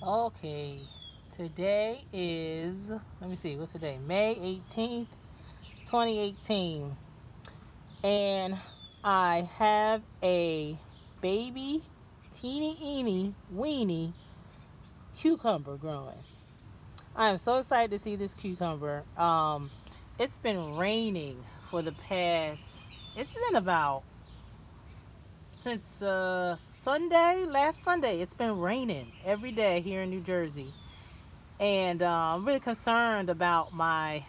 Okay, today is, let me see, what's the day? May 18th, 2018. And I have a baby, teeny eeny, weeny cucumber growing. I am so excited to see this cucumber. It's been raining for the past, it's been about since Sunday, last Sunday. It's been raining every day here in New Jersey. And I'm really concerned about my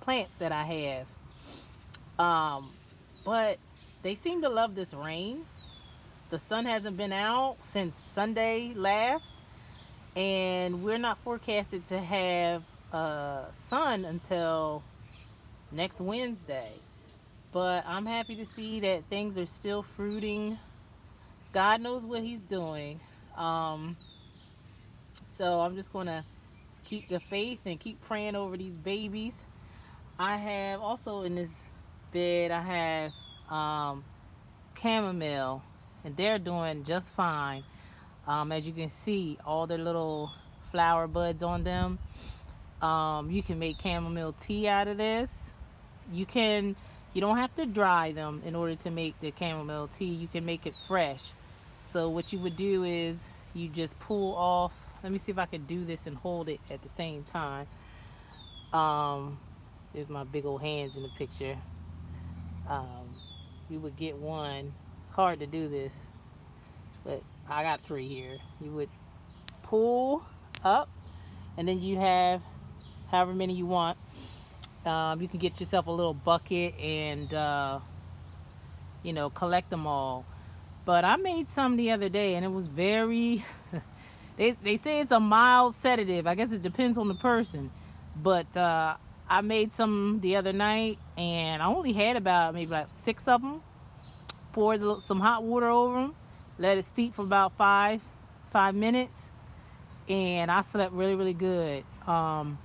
plants that I have. Um, but they seem to love this rain. The sun hasn't been out since Sunday last, and we're not forecasted to have sun until next Wednesday. But I'm happy to see that things are still fruiting. God knows what He's doing. Um, so I'm just gonna keep the faith and keep praying over these babies. I have also in this bed, I have chamomile, and they're doing just fine. As you can see, all their little flower buds on them. You can make chamomile tea out of this. You can, you don't have to dry them in order to make the chamomile tea. You can make it fresh. So what you would do is you just pull off. Let me see if I can do this and hold it at the same time. Um, There's my big old hands in the picture. Um, you would get one. It's hard to do this, but I got three here. You would pull up, and then you have however many you want. You can get yourself a little bucket and collect them all. But I made some the other day, and it was very. They say it's a mild sedative. I guess it depends on the person, but I made some the other night, and I only had about maybe like six of them. Poured some hot water over them, let it steep for about five minutes, and I slept really really good. But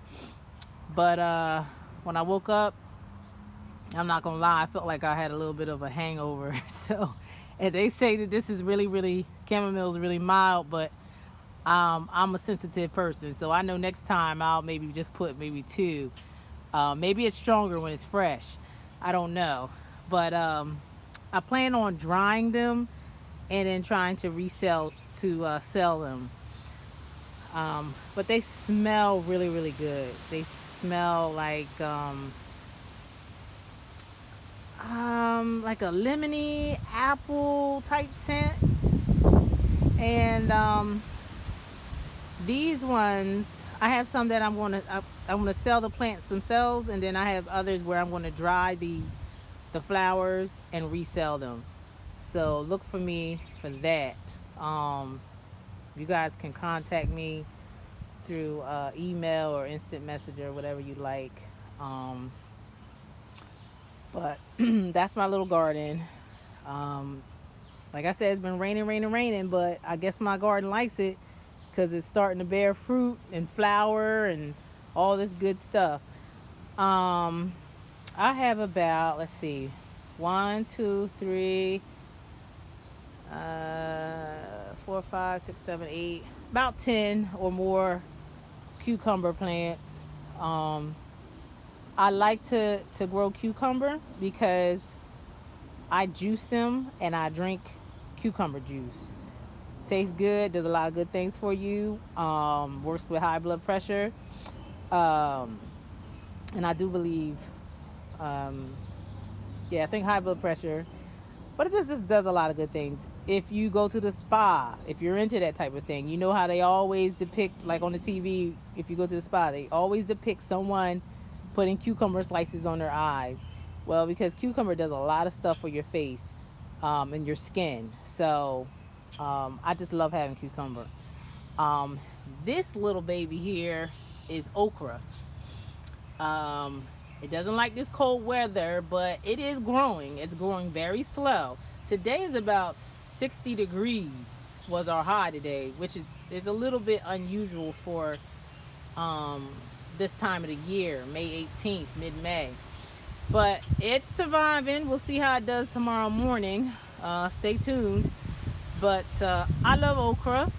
when I woke up, I'm not gonna lie, I felt like I had a little bit of a hangover. So, and they say that this is really really chamomile is really mild, but I'm a sensitive person, so I know next time I'll maybe just put maybe two. Maybe it's stronger when it's fresh. I don't know, but I plan on drying them and then trying to resell to sell them. But they smell really really good. They smell like a lemony apple type scent, and these ones, I have some that I'm gonna sell the plants themselves, and then I have others where I'm gonna dry the flowers and resell them. So look for me for that. You guys can contact me through email or instant messenger, whatever you like. Um, but that's my little garden. Um, like I said, it's been raining, raining, raining, but I guess my garden likes it because it's starting to bear fruit and flower and all this good stuff. Um, I have about, let's see, one, two, three, 4, 5, 6, 7, 8, about 10 or more cucumber plants. Um, I like to grow cucumber because I juice them and I drink cucumber juice. Tastes good, does a lot of good things for you. Works with high blood pressure. Um, and I do believe, um, yeah, I think high blood pressure, but it just does a lot of good things. If you go to the spa, if you're into that type of thing, you know how they always depict, like on the TV, if you go to the spa, they always depict someone putting cucumber slices on their eyes. Well, because cucumber does a lot of stuff for your face and your skin. So I just love having cucumber. Um, this little baby here is okra. Um, it doesn't like this cold weather, but it is growing. It's growing very slow. Today is about 60 degrees was our high today, which is a little bit unusual for um, this time of the year, May 18th, mid-May. But it's surviving. We'll see how it does tomorrow morning. Stay tuned. But I love okra.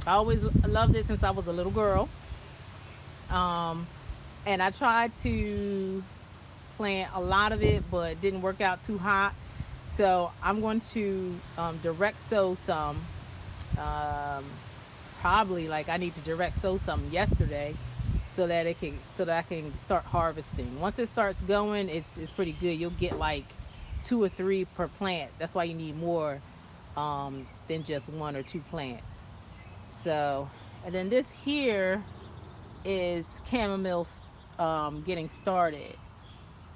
I always loved it since I was a little girl. Um, and I tried to plant a lot of it, but it didn't work out too hot. So I'm going to direct sow some. Um, Probably like I need to direct sow some yesterday, so that I can start harvesting. Once it starts going, it's pretty good. You'll get like 2 or 3 per plant. That's why you need more than just 1 or 2 plants. So, and then this here is chamomile getting started.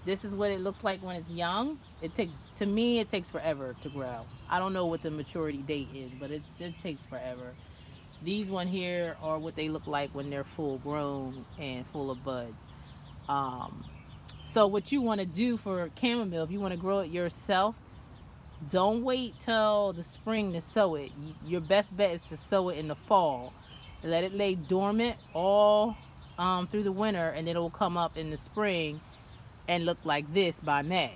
This is what it looks like when it's young. It takes, to me, it takes forever to grow. I don't know what the maturity date is, but it takes forever. These one here are what they look like when they're full grown and full of buds. Um, so what you want to do for chamomile, if you want to grow it yourself, don't wait till the spring to sow it. Your best bet is to sow it in the fall. Let it lay dormant all through the winter, and then it will come up in the spring and look like this by May.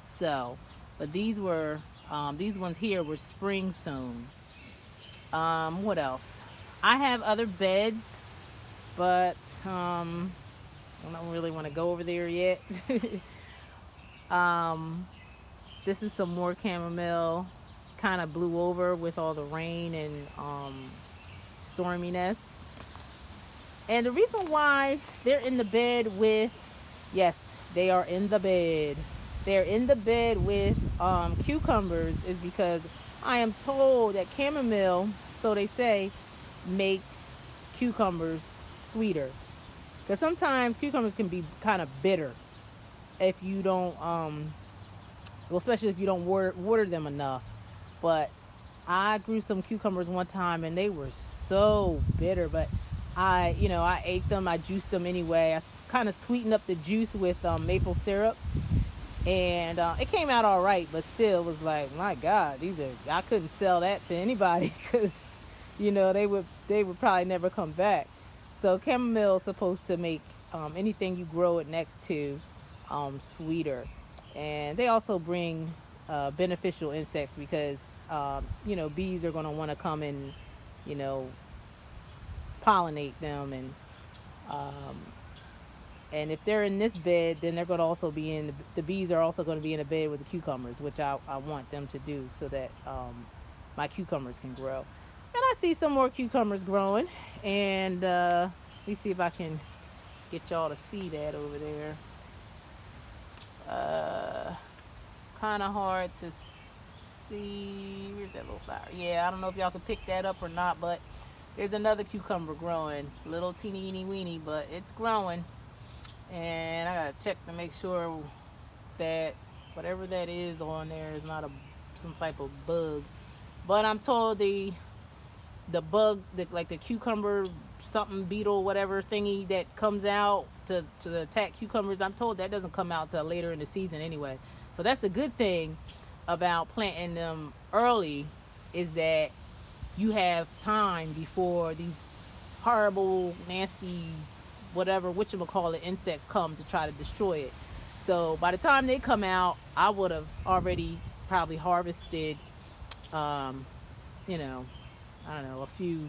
So, but these ones here were spring sown. What else? I have other beds, but I don't really want to go over there yet. um, this is some more chamomile. Kind of blew over with all the rain and storminess. And the reason why they're in the bed with, yes, they are in the bed. They're in the bed with cucumbers is because I am told that chamomile, so they say, makes cucumbers sweeter. Because sometimes cucumbers can be kind of bitter if you don't, well, especially if you don't water them enough. But I grew some cucumbers one time and they were so bitter, but I ate them. I juiced them anyway. I kind of sweetened up the juice with maple syrup, and it came out all right. But still, it was like, my God, I couldn't sell that to anybody because they would probably never come back. So chamomile is supposed to make anything you grow it next to sweeter, and they also bring beneficial insects because bees are going to want to come and you know pollinate them, um, and if they're in this bed, then they're going to also be in the bees are also going to be in a bed with the cucumbers, which I want them to do so that my cucumbers can grow. And I see some more cucumbers growing, and let me see if I can get y'all to see that over there. Uh, Kind of hard to see. Where's that little flower? Yeah, I don't know if y'all can pick that up or not, but there's another cucumber growing. Little teeny weeny, but it's growing. And I gotta check to make sure that whatever that is on there is not some type of bug. But I'm told the bug, like the cucumber something beetle, whatever thingy that comes out to attack cucumbers, I'm told that doesn't come out till later in the season anyway. So that's the good thing about planting them early, is that you have time before these horrible, nasty, whatever whatchamacallit insects come to try to destroy it. So by the time they come out, I would have already probably harvested, um, you know, I don't know, a few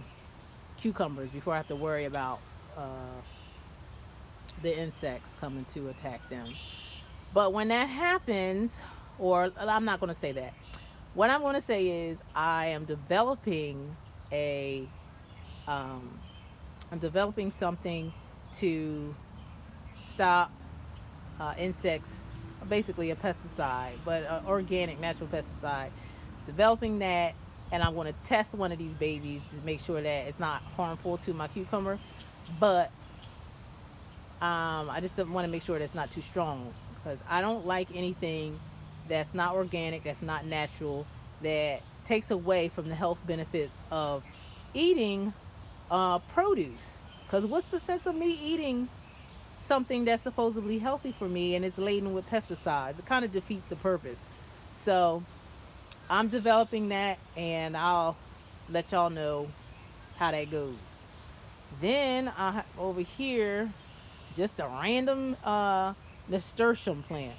cucumbers before I have to worry about the insects coming to attack them. But when that happens, or I'm not going to say that. What I'm going to say is I am developing a, um, I'm developing something to stop insects, basically a pesticide, but organic natural pesticide. Developing that, and I'm going to test one of these babies to make sure that it's not harmful to my cucumber. But I just want to make sure that it's not too strong, because I don't like anything that's not organic, that's not natural, that takes away from the health benefits of eating produce. Because what's the sense of me eating something that's supposedly healthy for me and it's laden with pesticides? It kind of defeats the purpose. So I'm developing that, and I'll let y'all know how that goes. Then over here, just a random nasturtium plant.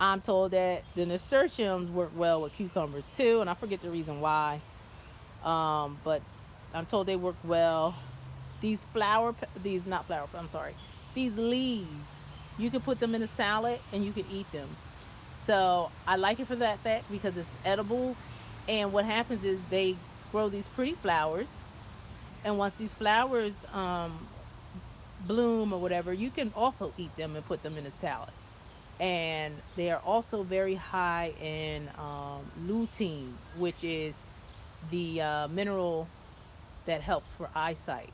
I'm told that the nasturtiums work well with cucumbers too, and I forget the reason why. But I'm told they work well. These flower, these not flower, I'm sorry, these leaves, you can put them in a salad and you can eat them. So I like it for that fact because it's edible. And what happens is they grow these pretty flowers, and once these flowers bloom or whatever, you can also eat them and put them in a salad. And they are also very high in lutein, which is the mineral that helps for eyesight.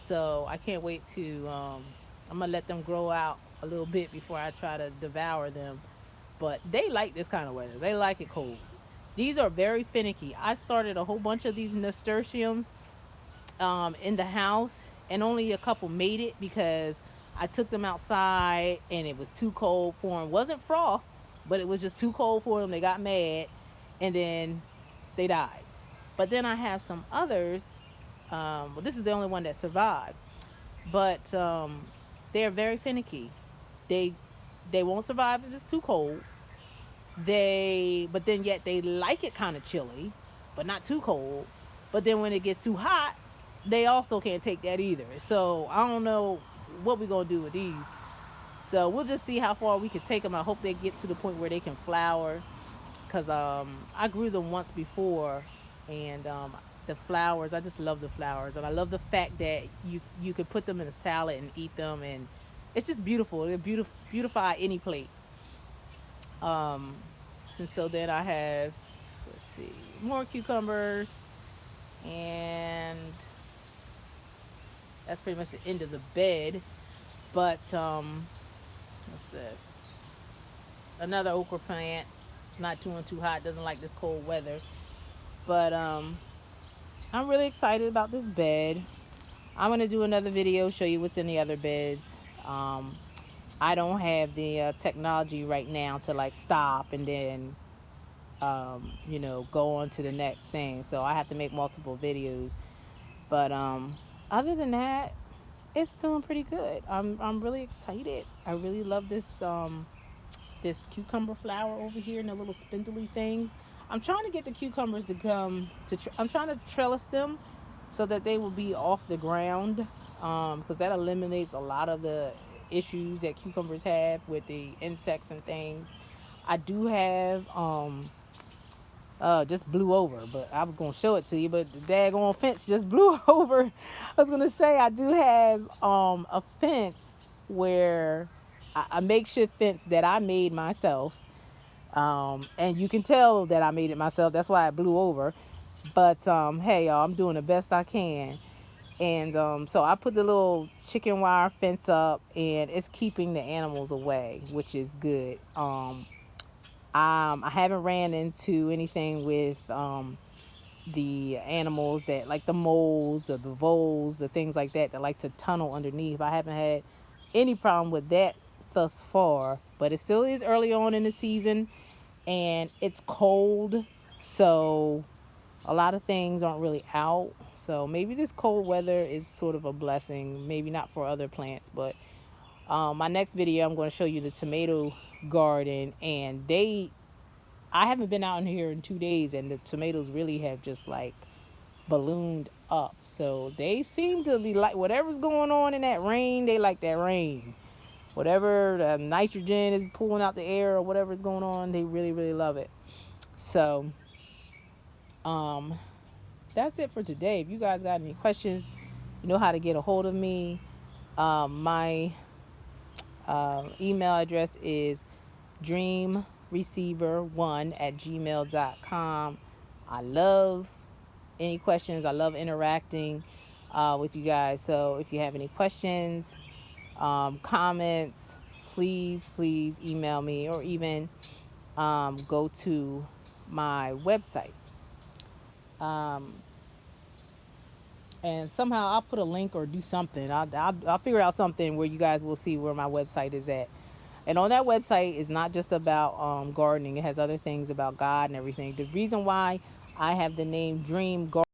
So I can't wait to. I'm gonna let them grow out a little bit before I try to devour them. But they like this kind of weather. They like it cold. These are very finicky. I started a whole bunch of these nasturtiums in the house, and only a couple made it because I took them outside and it was too cold for them. It wasn't frost, but it was just too cold for them. They got mad, and then they died. But then I have some others. Well, this is the only one that survived, but they're very finicky. They they won't survive if it's too cold. But then yet they like it kind of chilly, but not too cold. But then when it gets too hot, they also can't take that either. So I don't know what we're gonna do with these. So we'll just see how far we can take them. I hope they get to the point where they can flower, cause I grew them once before, and the flowers, I just love the flowers, and I love the fact that you could put them in a salad and eat them, and it's just beautiful. They beautify any plate. Um, and so then I have, let's see, more cucumbers, and that's pretty much the end of the bed. But what's this? Another okra plant. It's not too hot. Doesn't like this cold weather. But I'm really excited about this bed. I'm gonna do another video, show you what's in the other beds. Um, I don't have the technology right now to like stop and then go on to the next thing. So I have to make multiple videos. But other than that, it's doing pretty good. I'm really excited. I really love this cucumber flower over here and the little spindly things. I'm trying to get the cucumbers to come to. I'm trying to trellis them so that they will be off the ground, because that eliminates a lot of the issues that cucumbers have with the insects and things. I do have just blew over, but I was gonna show it to you, but the daggone fence just blew over. I was gonna say I do have a fence where a makeshift fence that I made myself, and you can tell that I made it myself. That's why it blew over. But hey, y'all, I'm doing the best I can, and so I put the little chicken wire fence up, and it's keeping the animals away, which is good. I haven't ran into anything with the animals that like the moles or the voles or things like that like to tunnel underneath. I haven't had any problem with that thus far, but it still is early on in the season and it's cold, so a lot of things aren't really out. So maybe this cold weather is sort of a blessing, maybe not for other plants, but my next video I'm going to show you the tomato garden, and I haven't been out in here in 2 days, and the tomatoes really have just like ballooned up. So they seem to be like whatever's going on in that rain, they like that rain. Whatever the nitrogen is pulling out the air or whatever's going on, they really, really love it. So um, that's it for today. If you guys got any questions, you know how to get a hold of me. My email address is dreamreceiver1@gmail.com. I love any questions. I love interacting with you guys. So if you have any questions, comments, please email me, or even go to my website. Um, and somehow I'll put a link or do something. I'll figure out something where you guys will see where my website is at. And on that website is not just about gardening. It has other things about God and everything. The reason why I have the name Dream Garden